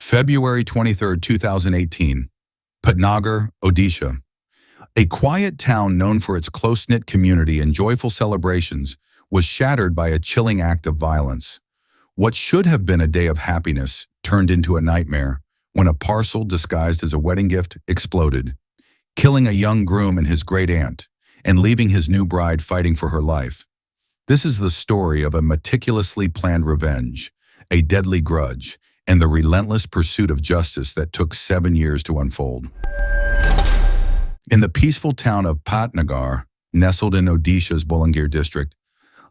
February 23, 2018. Patnagar, Odisha. A quiet town known for its close-knit community and joyful celebrations was shattered by a chilling act of violence. What should have been a day of happiness turned into a nightmare when a parcel disguised as a wedding gift exploded, killing a young groom and his great-aunt, and leaving his new bride fighting for her life. This is the story of a meticulously planned revenge, a deadly grudge, and the relentless pursuit of justice that took 7 years to unfold. In the peaceful town of Patnagar, nestled in Odisha's Bolangir district,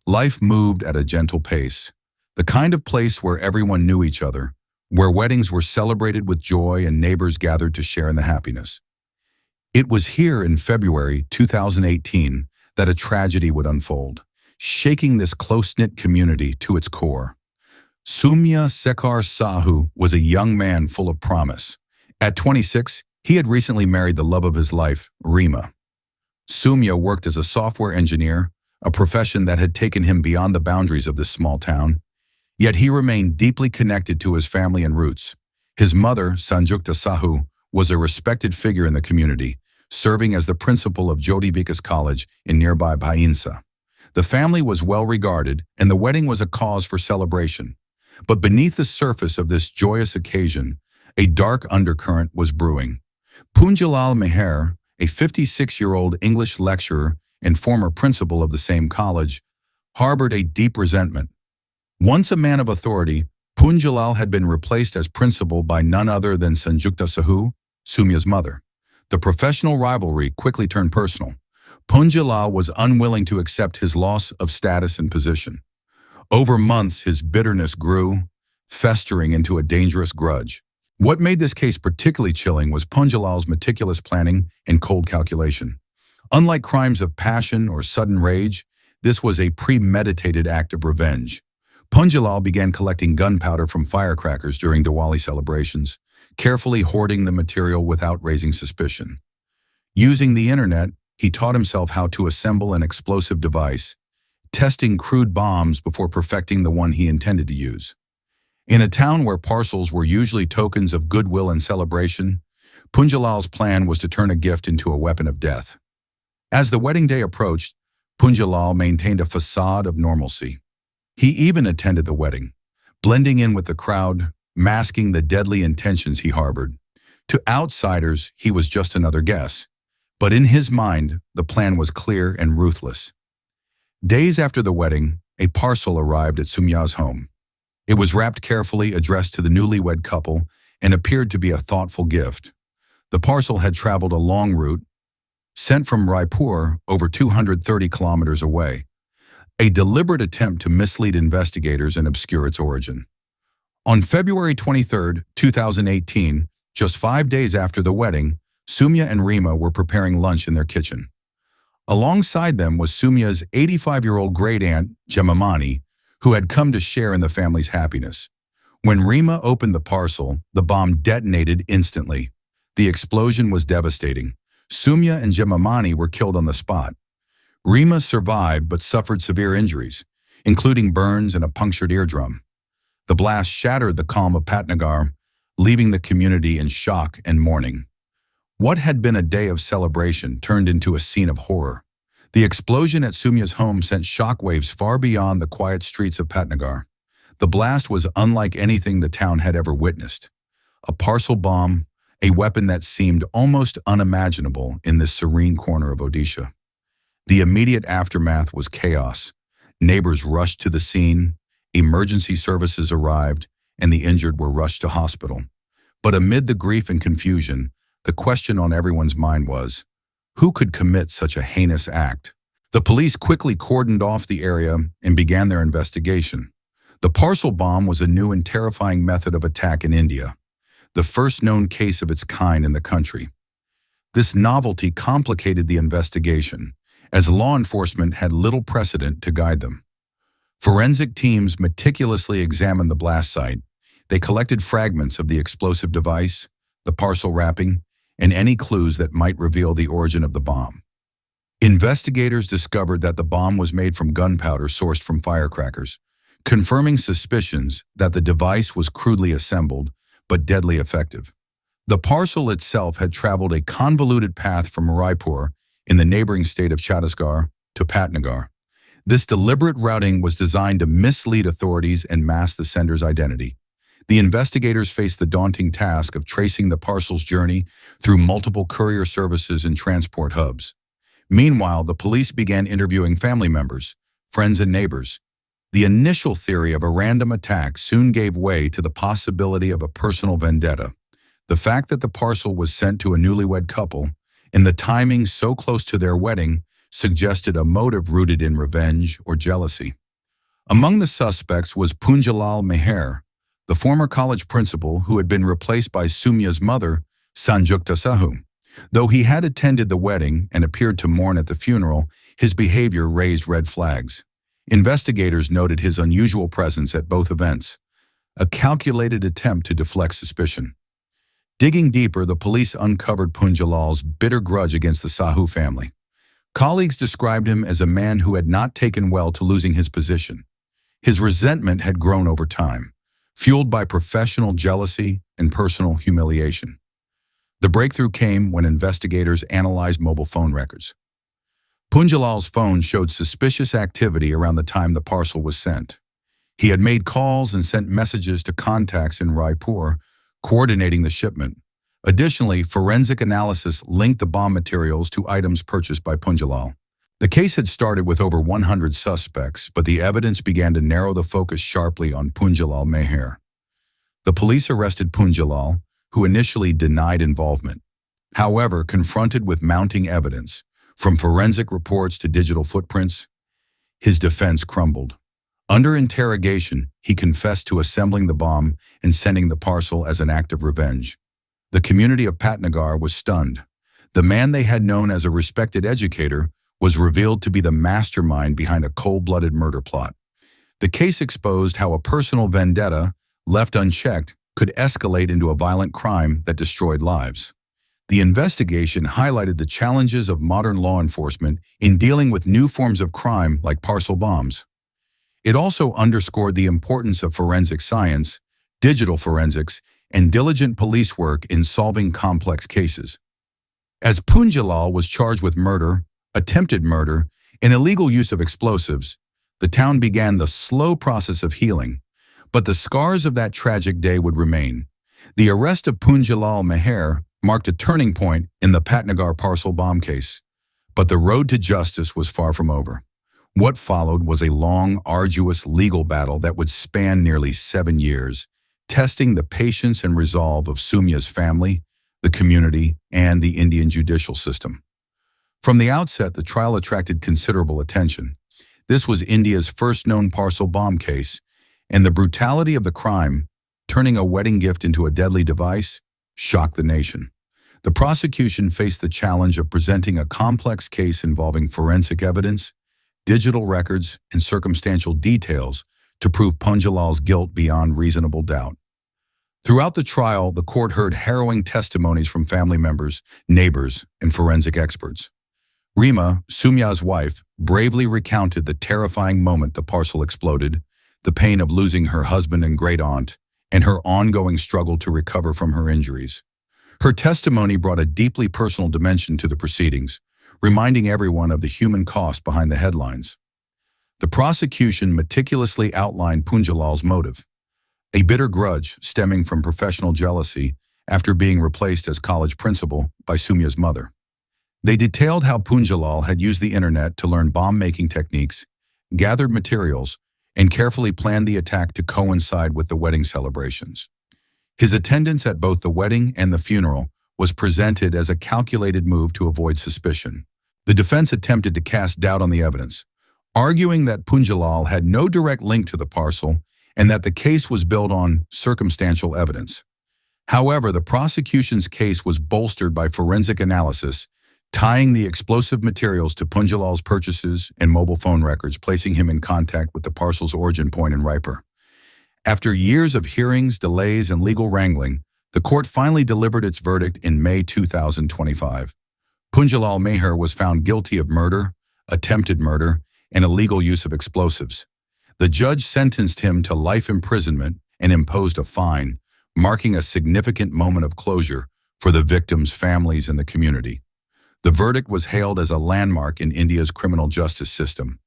life moved at a gentle pace, the kind of place where everyone knew each other, where weddings were celebrated with joy and neighbors gathered to share in the happiness. It was here in February 2018 that a tragedy would unfold, shaking this close-knit community to its core. Soumya Sekhar Sahu was a young man full of promise. At 26, he had recently married the love of his life, Rima. Soumya worked as a software engineer, a profession that had taken him beyond the boundaries of this small town. Yet he remained deeply connected to his family and roots. His mother, Sanjukta Sahu, was a respected figure in the community, serving as the principal of Jyoti Vikas College in nearby Bhainsa. The family was well regarded, and the wedding was a cause for celebration. But beneath the surface of this joyous occasion, a dark undercurrent was brewing. Punjalal Meher, a 56-year-old English lecturer and former principal of the same college, harbored a deep resentment. Once a man of authority, Punjalal had been replaced as principal by none other than Sanjukta Sahu, Soumya's mother. The professional rivalry quickly turned personal. Punjalal was unwilling to accept his loss of status and position. Over months, his bitterness grew, festering into a dangerous grudge. What made this case particularly chilling was Punjalal's meticulous planning and cold calculation. Unlike crimes of passion or sudden rage, this was a premeditated act of revenge. Punjalal began collecting gunpowder from firecrackers during Diwali celebrations, carefully hoarding the material without raising suspicion. Using the internet, he taught himself how to assemble an explosive device, testing crude bombs before perfecting the one he intended to use. In a town where parcels were usually tokens of goodwill and celebration, Punjalal's plan was to turn a gift into a weapon of death. As the wedding day approached, Punjalal maintained a facade of normalcy. He even attended the wedding, blending in with the crowd, masking the deadly intentions he harbored. To outsiders, he was just another guest, but in his mind, the plan was clear and ruthless. Days after the wedding, a parcel arrived at Soumya's home. It was wrapped carefully, addressed to the newlywed couple, and appeared to be a thoughtful gift. The parcel had traveled a long route, sent from Raipur over 230 kilometers away, a deliberate attempt to mislead investigators and obscure its origin. On February 23, 2018, just 5 days after the wedding, Soumya and Rima were preparing lunch in their kitchen. Alongside them was Soumya's 85-year-old great-aunt, Jemimani, who had come to share in the family's happiness. When Rima opened the parcel, the bomb detonated instantly. The explosion was devastating. Soumya and Jemimani were killed on the spot. Rima survived but suffered severe injuries, including burns and a punctured eardrum. The blast shattered the calm of Patnagar, leaving the community in shock and mourning. What had been a day of celebration turned into a scene of horror. The explosion at Soumya's home sent shockwaves far beyond the quiet streets of Patnagar. The blast was unlike anything the town had ever witnessed. A parcel bomb, a weapon that seemed almost unimaginable in this serene corner of Odisha. The immediate aftermath was chaos. Neighbors rushed to the scene, emergency services arrived, and the injured were rushed to hospital. But amid the grief and confusion, the question on everyone's mind was, who could commit such a heinous act? The police quickly cordoned off the area and began their investigation. The parcel bomb was a new and terrifying method of attack in India, the first known case of its kind in the country. This novelty complicated the investigation, as law enforcement had little precedent to guide them. Forensic teams meticulously examined the blast site. They collected fragments of the explosive device, the parcel wrapping, and any clues that might reveal the origin of the bomb. Investigators discovered that the bomb was made from gunpowder sourced from firecrackers, confirming suspicions that the device was crudely assembled but deadly effective. The parcel itself had traveled a convoluted path from Raipur in the neighboring state of Chhattisgarh to Patnagar. This deliberate routing was designed to mislead authorities and mask the sender's identity. The investigators faced the daunting task of tracing the parcel's journey through multiple courier services and transport hubs. Meanwhile, the police began interviewing family members, friends, and neighbors. The initial theory of a random attack soon gave way to the possibility of a personal vendetta. The fact that the parcel was sent to a newlywed couple, and the timing so close to their wedding, suggested a motive rooted in revenge or jealousy. Among the suspects was Punjalal Meher, the former college principal who had been replaced by Soumya's mother, Sanjukta Sahu. Though he had attended the wedding and appeared to mourn at the funeral, his behavior raised red flags. Investigators noted his unusual presence at both events, a calculated attempt to deflect suspicion. Digging deeper, the police uncovered Punjalal's bitter grudge against the Sahu family. Colleagues described him as a man who had not taken well to losing his position. His resentment had grown over time, fueled by professional jealousy and personal humiliation. The breakthrough came when investigators analyzed mobile phone records. Punjalal's phone showed suspicious activity around the time the parcel was sent. He had made calls and sent messages to contacts in Raipur, coordinating the shipment. Additionally, forensic analysis linked the bomb materials to items purchased by Punjalal. The case had started with over 100 suspects, but the evidence began to narrow the focus sharply on Punjalal Meher. The police arrested Punjalal, who initially denied involvement. However, confronted with mounting evidence, from forensic reports to digital footprints, his defense crumbled. Under interrogation, he confessed to assembling the bomb and sending the parcel as an act of revenge. The community of Patnagar was stunned. The man they had known as a respected educator was revealed to be the mastermind behind a cold-blooded murder plot. The case exposed how a personal vendetta, left unchecked, could escalate into a violent crime that destroyed lives. The investigation highlighted the challenges of modern law enforcement in dealing with new forms of crime like parcel bombs. It also underscored the importance of forensic science, digital forensics, and diligent police work in solving complex cases. As Punjalal was charged with murder, attempted murder, and illegal use of explosives, the town began the slow process of healing. But the scars of that tragic day would remain. The arrest of Punjalal Meher marked a turning point in the Patnagar parcel bomb case. But the road to justice was far from over. What followed was a long, arduous legal battle that would span nearly 7 years, testing the patience and resolve of Soumya's family, the community, and the Indian judicial system. From the outset, the trial attracted considerable attention. This was India's first known parcel bomb case, and the brutality of the crime, turning a wedding gift into a deadly device, shocked the nation. The prosecution faced the challenge of presenting a complex case involving forensic evidence, digital records, and circumstantial details to prove Punjalal's guilt beyond reasonable doubt. Throughout the trial, the court heard harrowing testimonies from family members, neighbors, and forensic experts. Rima, Soumya's wife, bravely recounted the terrifying moment the parcel exploded, the pain of losing her husband and great-aunt, and her ongoing struggle to recover from her injuries. Her testimony brought a deeply personal dimension to the proceedings, reminding everyone of the human cost behind the headlines. The prosecution meticulously outlined Punjalal's motive, a bitter grudge stemming from professional jealousy after being replaced as college principal by Soumya's mother. They detailed how Punjalal had used the internet to learn bomb-making techniques, gathered materials, and carefully planned the attack to coincide with the wedding celebrations. His attendance at both the wedding and the funeral was presented as a calculated move to avoid suspicion. The defense attempted to cast doubt on the evidence, arguing that Punjalal had no direct link to the parcel and that the case was built on circumstantial evidence. However, the prosecution's case was bolstered by forensic analysis, tying the explosive materials to Punjalal's purchases and mobile phone records, placing him in contact with the parcel's origin point in Raipur. After years of hearings, delays, and legal wrangling, the court finally delivered its verdict in May 2025. Punjalal Meher was found guilty of murder, attempted murder, and illegal use of explosives. The judge sentenced him to life imprisonment and imposed a fine, marking a significant moment of closure for the victims' families and the community. The verdict was hailed as a landmark in India's criminal justice system.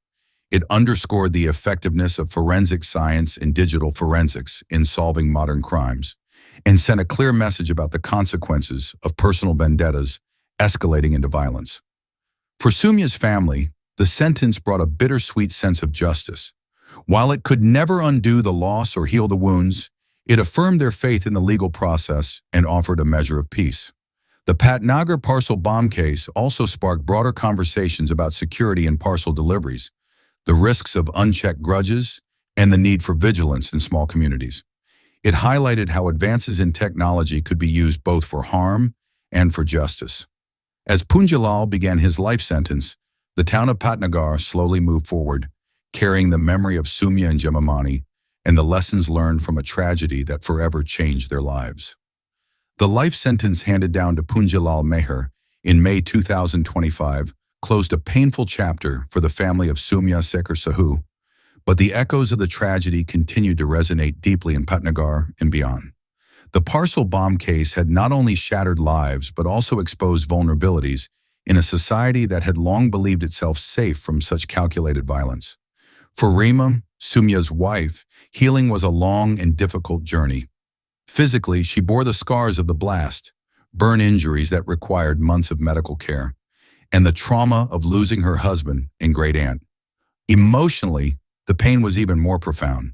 It underscored the effectiveness of forensic science and digital forensics in solving modern crimes, and sent a clear message about the consequences of personal vendettas escalating into violence. For Soumya's family, the sentence brought a bittersweet sense of justice. While it could never undo the loss or heal the wounds, it affirmed their faith in the legal process and offered a measure of peace. The Patnagar parcel bomb case also sparked broader conversations about security in parcel deliveries, the risks of unchecked grudges, and the need for vigilance in small communities. It highlighted how advances in technology could be used both for harm and for justice. As Punjalal began his life sentence, the town of Patnagar slowly moved forward, carrying the memory of Soumya and Jemimani and the lessons learned from a tragedy that forever changed their lives. The life sentence handed down to Punjalal Meher in May 2025 closed a painful chapter for the family of Soumya Sekhar Sahu, but the echoes of the tragedy continued to resonate deeply in Patnagar and beyond. The parcel bomb case had not only shattered lives but also exposed vulnerabilities in a society that had long believed itself safe from such calculated violence. For Rima, Soumya's wife, healing was a long and difficult journey. Physically, she bore the scars of the blast, burn injuries that required months of medical care, and the trauma of losing her husband and great-aunt. Emotionally, the pain was even more profound.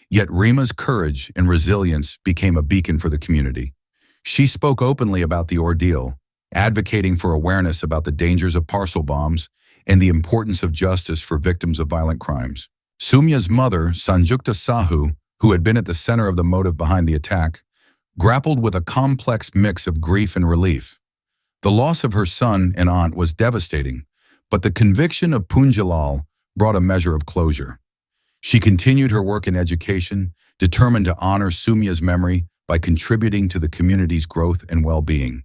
Yet Rima's courage and resilience became a beacon for the community. She spoke openly about the ordeal, advocating for awareness about the dangers of parcel bombs and the importance of justice for victims of violent crimes. Soumya's mother, Sanjukta Sahu, who had been at the center of the motive behind the attack, grappled with a complex mix of grief and relief. The loss of her son and aunt was devastating, but the conviction of Punjalal brought a measure of closure. She continued her work in education, determined to honor Soumya's memory by contributing to the community's growth and well-being.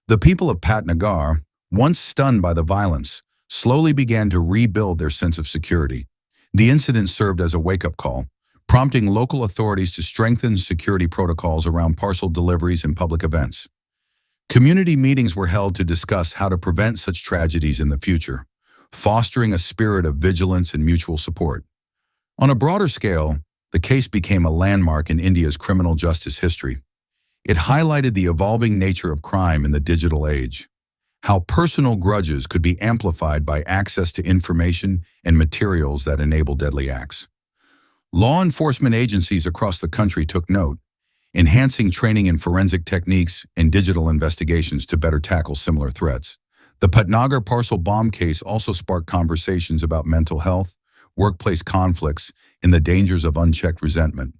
The people of Patnagar, once stunned by the violence, slowly began to rebuild their sense of security. The incident served as a wake-up call, prompting local authorities to strengthen security protocols around parcel deliveries and public events. Community meetings were held to discuss how to prevent such tragedies in the future, fostering a spirit of vigilance and mutual support. On a broader scale, the case became a landmark in India's criminal justice history. It highlighted the evolving nature of crime in the digital age, how personal grudges could be amplified by access to information and materials that enable deadly acts. Law enforcement agencies across the country took note, enhancing training in forensic techniques and digital investigations to better tackle similar threats. The Patnagar parcel bomb case also sparked conversations about mental health, workplace conflicts, and the dangers of unchecked resentment.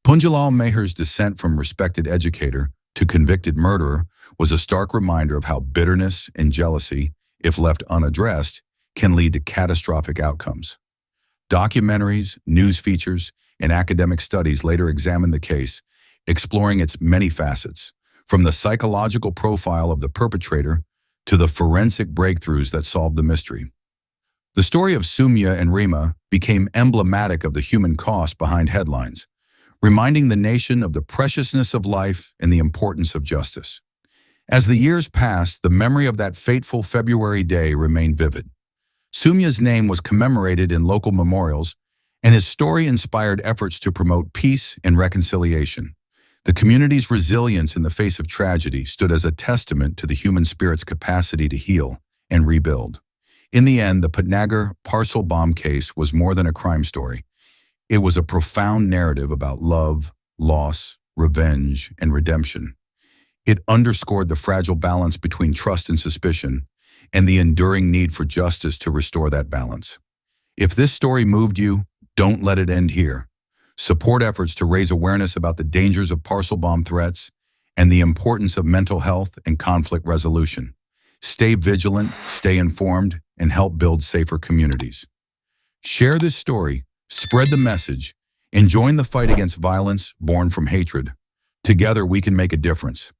Punjalal Meher's descent from respected educator to convicted murderer was a stark reminder of how bitterness and jealousy, if left unaddressed, can lead to catastrophic outcomes. Documentaries, news features, and academic studies later examined the case, exploring its many facets, from the psychological profile of the perpetrator to the forensic breakthroughs that solved the mystery. The story of Soumya and Rima became emblematic of the human cost behind headlines, reminding the nation of the preciousness of life and the importance of justice. As the years passed, the memory of that fateful February day remained vivid. Soumya's name was commemorated in local memorials, and his story inspired efforts to promote peace and reconciliation. The community's resilience in the face of tragedy stood as a testament to the human spirit's capacity to heal and rebuild. In the end, the Patnagar parcel bomb case was more than a crime story. It was a profound narrative about love, loss, revenge, and redemption. It underscored the fragile balance between trust and suspicion, and the enduring need for justice to restore that balance. If this story moved you, don't let it end here. Support efforts to raise awareness about the dangers of parcel bomb threats and the importance of mental health and conflict resolution. Stay vigilant, stay informed, and help build safer communities. Share this story, spread the message, and join the fight against violence born from hatred. Together we can make a difference.